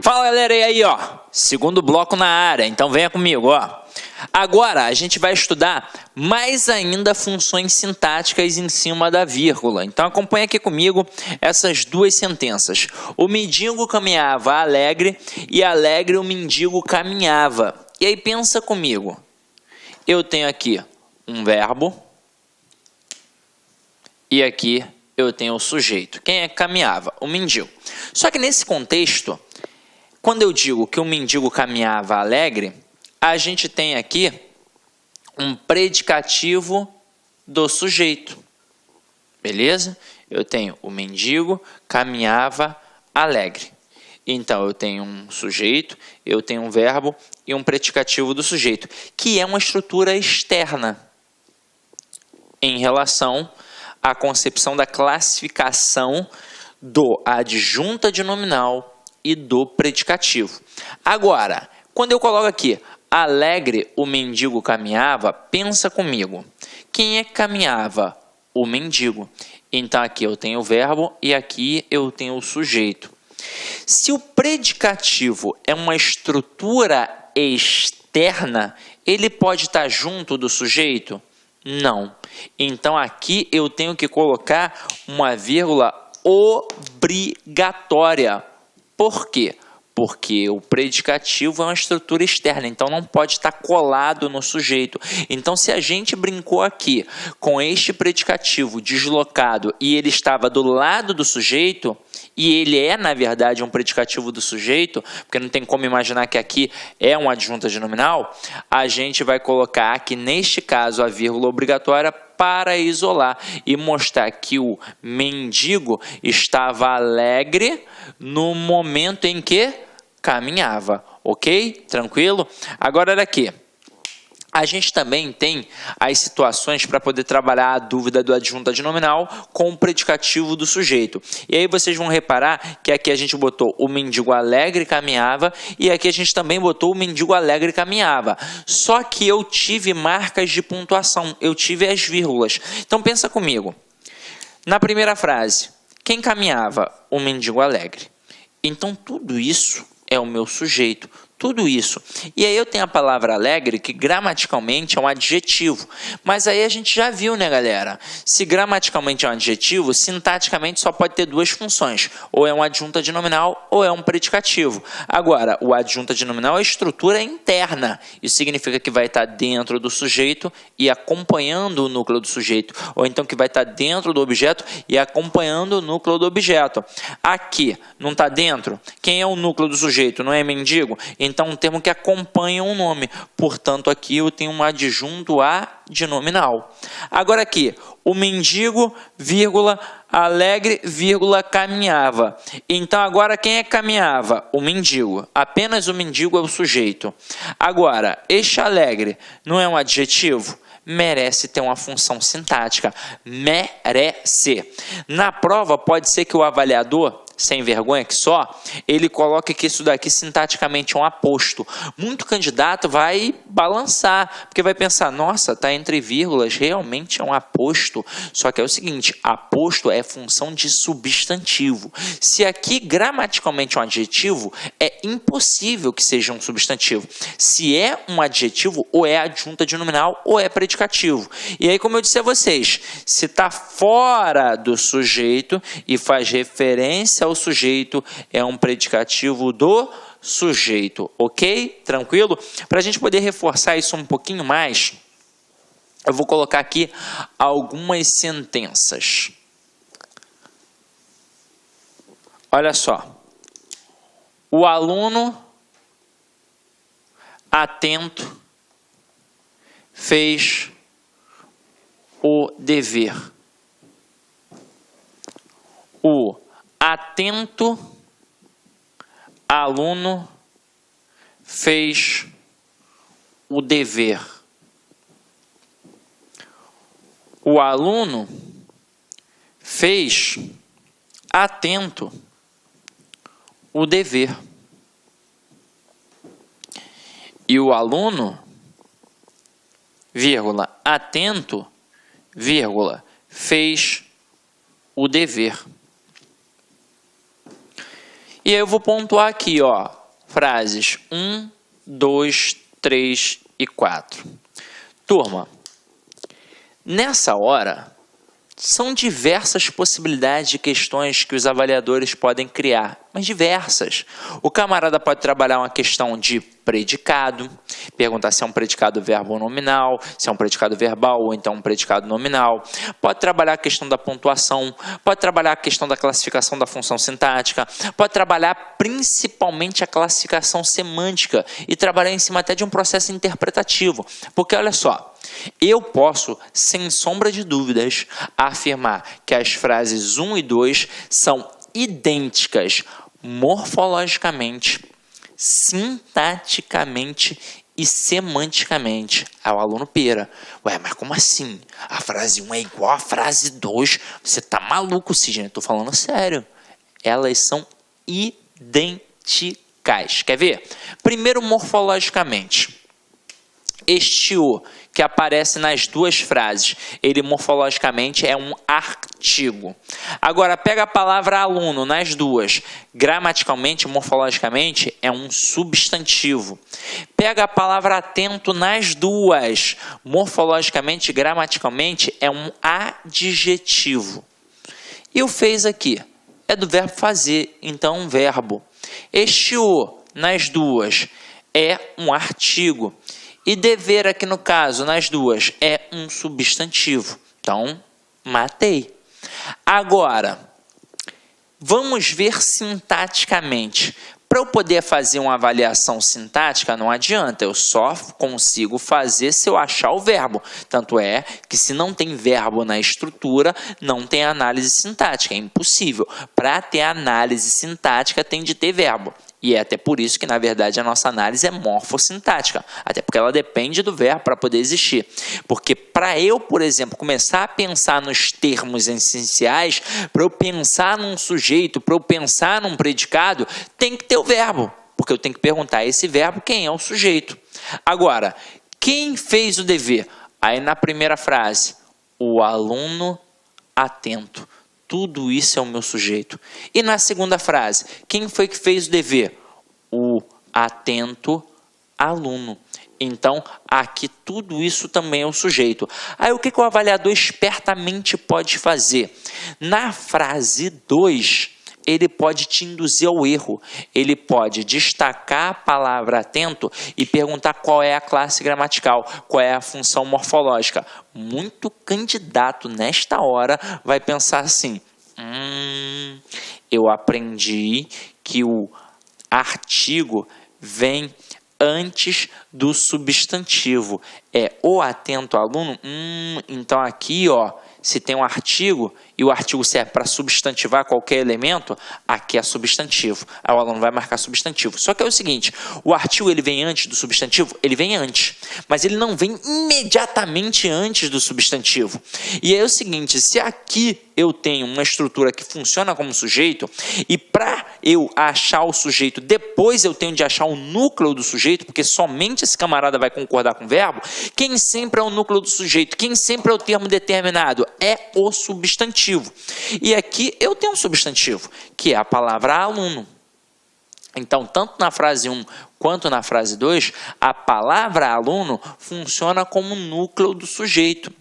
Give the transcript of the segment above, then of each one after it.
Fala galera, e aí ó, segundo bloco na área, então venha comigo ó. Agora a gente vai estudar mais ainda funções sintáticas em cima da vírgula. Então acompanha aqui comigo essas duas sentenças. O mendigo caminhava alegre e alegre o mendigo caminhava. E aí pensa comigo, eu tenho aqui um verbo e aqui eu tenho o sujeito. Quem é que caminhava? O mendigo. Só que nesse contexto, quando eu digo que o mendigo caminhava alegre, a gente tem aqui um predicativo do sujeito. Beleza? Eu tenho o mendigo caminhava alegre. Então, eu tenho um sujeito, eu tenho um verbo e um predicativo do sujeito, que é uma estrutura externa em relação à concepção da classificação do adjunta de nominal e do predicativo. Agora, quando eu coloco aqui, alegre o mendigo caminhava, pensa comigo. Quem é que caminhava? O mendigo. Então, aqui eu tenho o verbo e aqui eu tenho o sujeito. Se o predicativo é uma estrutura externa, ele pode estar junto do sujeito? Não. Então, aqui eu tenho que colocar uma vírgula obrigatória. Por quê? Porque o predicativo é uma estrutura externa, então não pode estar colado no sujeito. Então, se a gente brincou aqui com este predicativo deslocado e ele estava do lado do sujeito, e ele é, na verdade, um predicativo do sujeito, porque não tem como imaginar que aqui é uma adjunta de nominal, a gente vai colocar aqui, neste caso, a vírgula obrigatória para isolar e mostrar que o mendigo estava alegre no momento em que caminhava, ok? Tranquilo? Agora, olha aqui. A gente também tem as situações para poder trabalhar a dúvida do adjunta de nominal com o predicativo do sujeito. E aí vocês vão reparar que aqui a gente botou o mendigo alegre caminhava e aqui a gente também botou o mendigo alegre caminhava. Só que eu tive marcas de pontuação, eu tive as vírgulas. Então pensa comigo. Na primeira frase, quem caminhava? O mendigo alegre. Então tudo isso é o meu sujeito. Tudo isso. E aí eu tenho a palavra alegre, que gramaticalmente é um adjetivo. Mas aí a gente já viu, né, galera? Se gramaticalmente é um adjetivo, sintaticamente só pode ter duas funções. Ou é um adjunta de nominal, ou é um predicativo. Agora, o adjunta de nominal é estrutura interna. Isso significa que vai estar dentro do sujeito e acompanhando o núcleo do sujeito. Ou então que vai estar dentro do objeto e acompanhando o núcleo do objeto. Aqui, não está dentro? Quem é o núcleo do sujeito? Não é mendigo? Então, um termo que acompanha um nome. Portanto, aqui eu tenho um adjunto a de nominal. Agora aqui, o mendigo, vírgula, alegre, vírgula, caminhava. Então, agora quem é que caminhava? O mendigo. Apenas o mendigo é o sujeito. Agora, este alegre não é um adjetivo? Merece ter uma função sintática. Merece. Na prova, pode ser que o avaliador, sem vergonha que só, ele coloca que isso daqui sintaticamente é um aposto. Muito candidato vai balançar, porque vai pensar, nossa, está entre vírgulas, realmente é um aposto. Só que é o seguinte, aposto é função de substantivo. Se aqui gramaticalmente é um adjetivo, é impossível que seja um substantivo. Se é um adjetivo, ou é adjunta de nominal, ou é predicativo. E aí, como eu disse a vocês, se está fora do sujeito e faz referência ao sujeito, é um predicativo do sujeito, ok? Tranquilo? Para a gente poder reforçar isso um pouquinho mais, eu vou colocar aqui algumas sentenças. Olha só. O aluno atento fez o dever. O atento aluno fez o dever. O aluno fez atento o dever. E o aluno, vírgula, atento, vírgula, fez o dever. E aí eu vou pontuar aqui, ó, frases 1, 2, 3 e 4. Turma, nessa hora, são diversas possibilidades de questões que os avaliadores podem criar, mas diversas. O camarada pode trabalhar uma questão de predicado, perguntar se é um predicado verbo ou nominal, se é um predicado verbal ou então um predicado nominal. Pode trabalhar a questão da pontuação, pode trabalhar a questão da classificação da função sintática, pode trabalhar principalmente a classificação semântica e trabalhar em cima até de um processo interpretativo. Porque olha só, eu posso, sem sombra de dúvidas, afirmar que as frases 1 e 2 são idênticas morfologicamente, sintaticamente e semanticamente ao aluno Pera. Ué, mas como assim? A frase 1 é igual à frase 2? Você tá maluco, Sidney? Eu tô falando sério. Elas são idênticas. Quer ver? Primeiro, morfologicamente. Este O, que aparece nas duas frases, ele morfologicamente é um artigo. Agora, pega a palavra aluno nas duas. Gramaticalmente, morfologicamente, é um substantivo. Pega a palavra atento nas duas. Morfologicamente, gramaticalmente, é um adjetivo. E o fez aqui é do verbo fazer, então um verbo. Este O nas duas é um artigo. E dever aqui no caso, nas duas, é um substantivo. Então, matei. Agora, vamos ver sintaticamente. Para eu poder fazer uma avaliação sintática, não adianta, eu só consigo fazer se eu achar o verbo. Tanto é que se não tem verbo na estrutura, não tem análise sintática, é impossível. Para ter análise sintática, tem de ter verbo. E é até por isso que, na verdade, a nossa análise é morfossintática. Até porque ela depende do verbo para poder existir. Porque para eu, por exemplo, começar a pensar nos termos essenciais, para eu pensar num sujeito, para eu pensar num predicado, tem que ter o verbo. Porque eu tenho que perguntar a esse verbo quem é o sujeito. Agora, quem fez o dever? Aí na primeira frase, o aluno atento. Tudo isso é o meu sujeito. E na segunda frase, quem foi que fez o dever? O atento aluno. Então, aqui tudo isso também é o sujeito. Aí o que o avaliador espertamente pode fazer? Na frase 2, ele pode te induzir ao erro. Ele pode destacar a palavra atento e perguntar qual é a classe gramatical, qual é a função morfológica. Muito candidato nesta hora vai pensar assim, eu aprendi que o artigo vem antes do substantivo. É o atento aluno? Então aqui, ó, se tem um artigo e o artigo serve para substantivar qualquer elemento, aqui é substantivo. Aí o aluno vai marcar substantivo. Só que é o seguinte, o artigo ele vem antes do substantivo? Ele vem antes, mas ele não vem imediatamente antes do substantivo. E é o seguinte, se aqui eu tenho uma estrutura que funciona como sujeito, e para eu achar o sujeito, depois eu tenho de achar o núcleo do sujeito, porque somente esse camarada vai concordar com o verbo, quem sempre é o núcleo do sujeito? Quem sempre é o termo determinado? É o substantivo. E aqui eu tenho um substantivo, que é a palavra aluno. Então, tanto na frase 1 quanto na frase 2, a palavra aluno funciona como núcleo do sujeito.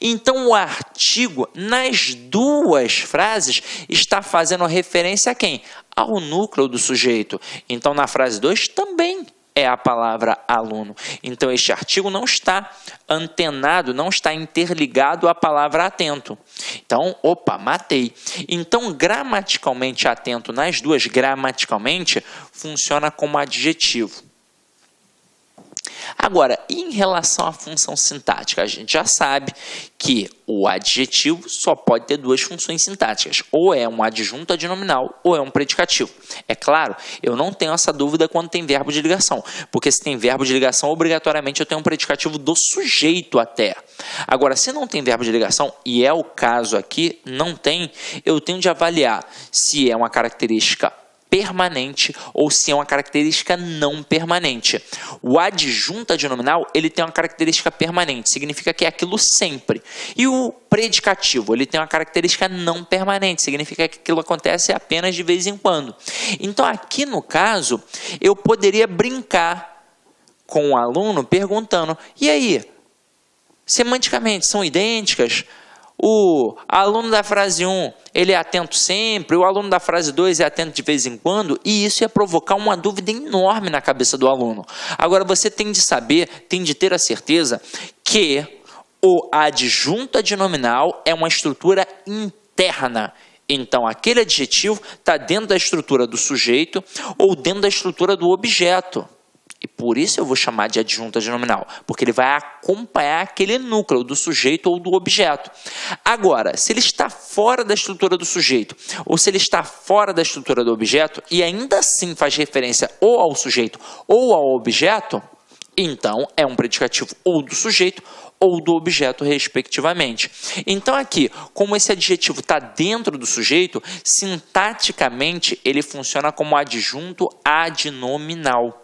Então, o artigo, nas duas frases, está fazendo referência a quem? Ao núcleo do sujeito. Então, na frase 2, também é a palavra aluno. Então, este artigo não está antenado, não está interligado à palavra atento. Então, opa, matei. Então, gramaticalmente atento nas duas, gramaticalmente, funciona como adjetivo. Agora, em relação à função sintática, a gente já sabe que o adjetivo só pode ter duas funções sintáticas, ou é um adjunto adnominal, ou é um predicativo. É claro, eu não tenho essa dúvida quando tem verbo de ligação, porque se tem verbo de ligação, obrigatoriamente eu tenho um predicativo do sujeito até. Agora, se não tem verbo de ligação, e é o caso aqui, não tem, eu tenho de avaliar se é uma característica permanente ou se é uma característica não permanente. O adjunto adnominal, ele tem uma característica permanente, significa que é aquilo sempre. E o predicativo, ele tem uma característica não permanente, significa que aquilo acontece apenas de vez em quando. Então, aqui no caso, eu poderia brincar com o aluno perguntando, e aí, semanticamente são idênticas? O aluno da frase 1, ele é atento sempre, o aluno da frase 2 é atento de vez em quando, e isso ia provocar uma dúvida enorme na cabeça do aluno. Agora, você tem de saber, tem de ter a certeza que o adjunto adnominal é uma estrutura interna. Então, aquele adjetivo está dentro da estrutura do sujeito ou dentro da estrutura do objeto. E por isso eu vou chamar de adjunto adnominal, porque ele vai acompanhar aquele núcleo do sujeito ou do objeto. Agora, se ele está fora da estrutura do sujeito, ou se ele está fora da estrutura do objeto, e ainda assim faz referência ou ao sujeito ou ao objeto, então é um predicativo ou do sujeito ou do objeto, respectivamente. Então aqui, como esse adjetivo está dentro do sujeito, sintaticamente ele funciona como adjunto adnominal.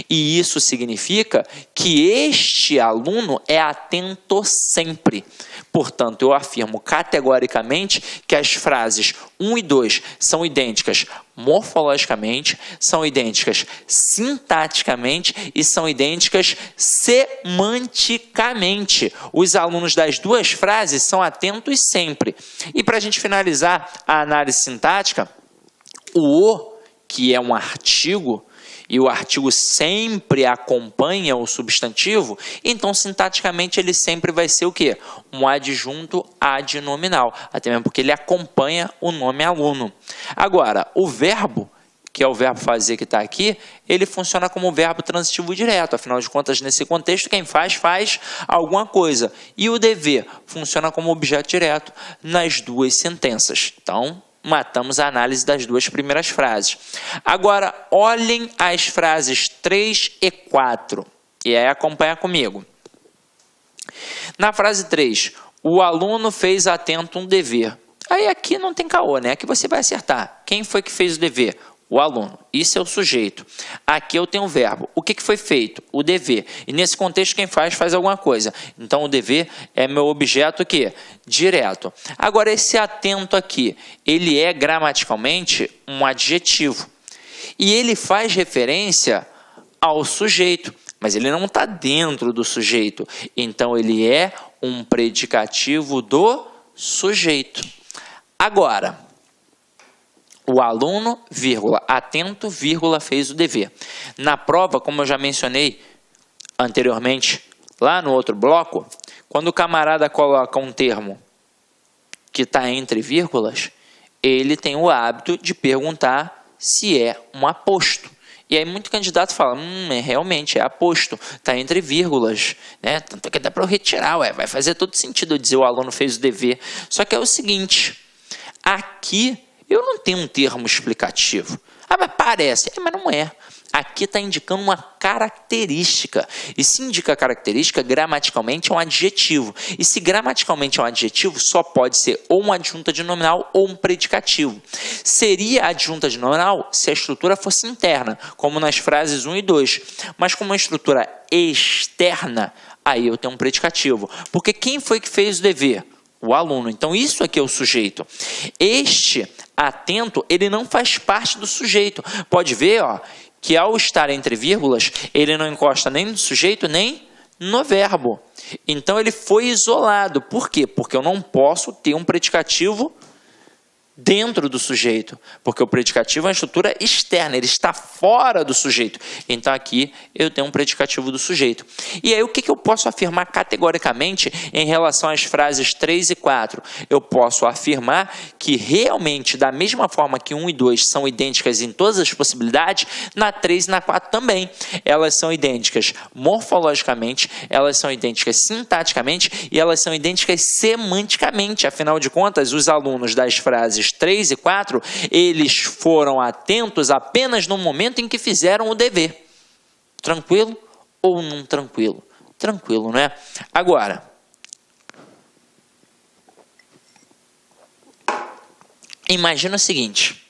E isso significa que este aluno é atento sempre. Portanto, eu afirmo categoricamente que as frases 1 e 2 são idênticas morfologicamente, são idênticas sintaticamente e são idênticas semanticamente. Os alunos das duas frases são atentos sempre. E para a gente finalizar a análise sintática, o que é um artigo, e o artigo sempre acompanha o substantivo, então sintaticamente ele sempre vai ser o quê? Um adjunto adnominal, até mesmo porque ele acompanha o nome aluno. Agora, o verbo, que é o verbo fazer que está aqui, ele funciona como verbo transitivo direto, afinal de contas, nesse contexto, quem faz, faz alguma coisa. E o dever funciona como objeto direto nas duas sentenças. Então, matamos a análise das duas primeiras frases. Agora, olhem as frases 3 e 4. E aí acompanha comigo. Na frase 3, o aluno fez atento um dever. Aí aqui não tem caô, né? Aqui você vai acertar. Quem foi que fez o dever? O aluno. Isso é o sujeito. Aqui eu tenho o verbo. O que foi feito? O dever. E nesse contexto, quem faz alguma coisa. Então, o dever é meu objeto o quê? Direto. Agora, esse atento aqui, ele é gramaticalmente um adjetivo. E ele faz referência ao sujeito. Mas ele não está dentro do sujeito. Então, ele é um predicativo do sujeito. Agora, o aluno, vírgula, atento, vírgula, fez o dever. Na prova, como eu já mencionei anteriormente, lá no outro bloco, quando o camarada coloca um termo que está entre vírgulas, ele tem o hábito de perguntar se é um aposto. E aí muito candidato fala, realmente é aposto, está entre vírgulas, né? Tanto que dá para eu retirar, vai fazer todo sentido eu dizer o aluno fez o dever. Só que é o seguinte, aqui eu não tenho um termo explicativo. Mas parece. Mas não é. Aqui está indicando uma característica. E se indica característica, gramaticalmente é um adjetivo. E se gramaticalmente é um adjetivo, só pode ser ou um adjunto adnominal ou um predicativo. Seria adjunto adnominal se a estrutura fosse interna, como nas frases 1 e 2. Mas como uma estrutura externa, aí eu tenho um predicativo. Porque quem foi que fez o dever? O aluno. Então, isso aqui é o sujeito. Este atento, ele não faz parte do sujeito. Pode ver, que ao estar entre vírgulas, ele não encosta nem no sujeito, nem no verbo. Então, ele foi isolado. Por quê? Porque eu não posso ter um predicativo dentro do sujeito, porque o predicativo é uma estrutura externa, ele está fora do sujeito. Então, aqui eu tenho um predicativo do sujeito. E aí, o que eu posso afirmar categoricamente em relação às frases 3 e 4? Eu posso afirmar que realmente, da mesma forma que 1 e 2 são idênticas em todas as possibilidades, na 3 e na 4 também. Elas são idênticas morfologicamente, elas são idênticas sintaticamente e elas são idênticas semanticamente. Afinal de contas, os alunos das frases 3 e 4, eles foram atentos apenas no momento em que fizeram o dever. Tranquilo ou não tranquilo? Tranquilo, né? Agora, imagina o seguinte.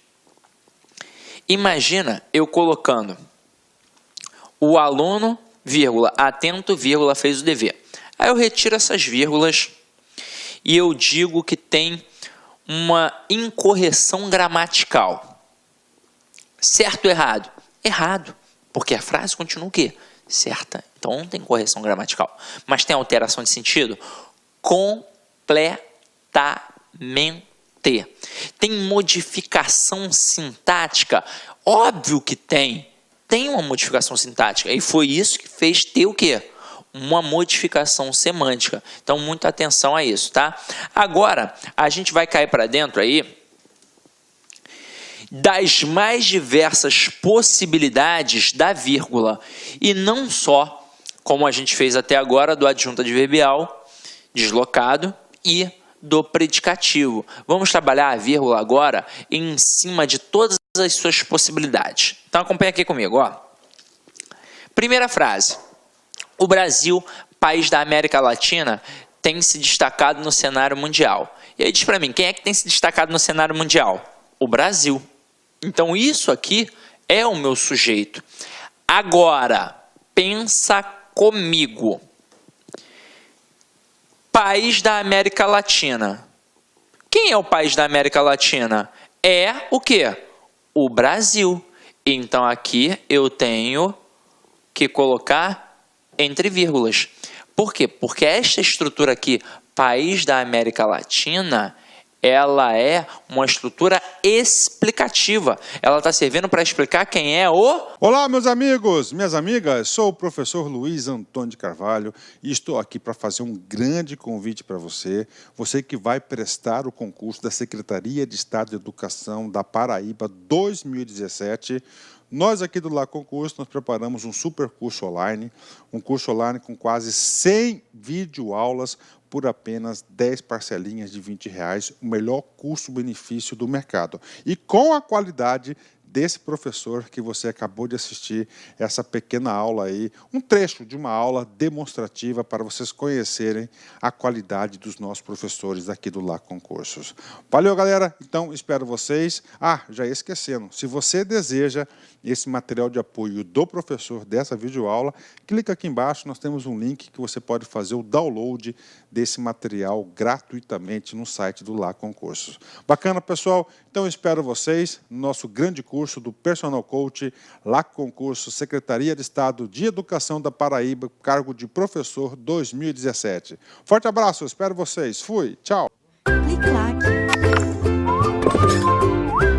Imagina eu colocando o aluno, vírgula, atento, vírgula, fez o dever. Aí eu retiro essas vírgulas e eu digo que tem uma incorreção gramatical. Certo ou errado? Errado, porque a frase continua o quê? Certa. Então não tem correção gramatical. Mas tem alteração de sentido? Completamente. Tem modificação sintática? Óbvio que tem. Tem uma modificação sintática. E foi isso que fez ter o quê? Uma modificação semântica. Então, muita atenção a isso, tá? Agora, a gente vai cair para dentro aí das mais diversas possibilidades da vírgula. E não só, como a gente fez até agora, do adjunto adverbial, deslocado e do predicativo. Vamos trabalhar a vírgula agora em cima de todas as suas possibilidades. Então, acompanha aqui comigo, ó. Primeira frase. O Brasil, país da América Latina, tem se destacado no cenário mundial. E aí diz para mim, quem é que tem se destacado no cenário mundial? O Brasil. Então isso aqui é o meu sujeito. Agora, pensa comigo. País da América Latina. Quem é o país da América Latina? É o quê? O Brasil. Então aqui eu tenho que colocar entre vírgulas. Por quê? Porque esta estrutura aqui, país da América Latina, ela é uma estrutura explicativa. Ela está servindo para explicar quem é o... Olá, meus amigos, minhas amigas. Sou o professor Luiz Antônio de Carvalho e estou aqui para fazer um grande convite para você. Você que vai prestar o concurso da Secretaria de Estado de Educação da Paraíba 2017. Nós aqui do Lá Concurso, nós preparamos um super curso online, um curso online com quase 100 videoaulas por apenas 10 parcelinhas de R$20, o melhor custo-benefício do mercado. E com a qualidade desse professor que você acabou de assistir, essa pequena aula aí, um trecho de uma aula demonstrativa para vocês conhecerem a qualidade dos nossos professores aqui do Lá Concursos. Valeu, galera! Então, espero vocês. Ah, já ia esquecendo, se você deseja esse material de apoio do professor dessa videoaula, clica aqui embaixo, nós temos um link que você pode fazer o download desse material gratuitamente no site do Lá Concursos. Bacana, pessoal? Então, eu espero vocês no nosso grande curso do Personal Coach, Lá Concurso, Secretaria de Estado de Educação da Paraíba, cargo de professor 2017. Forte abraço, espero vocês. Fui, tchau! Clique lá.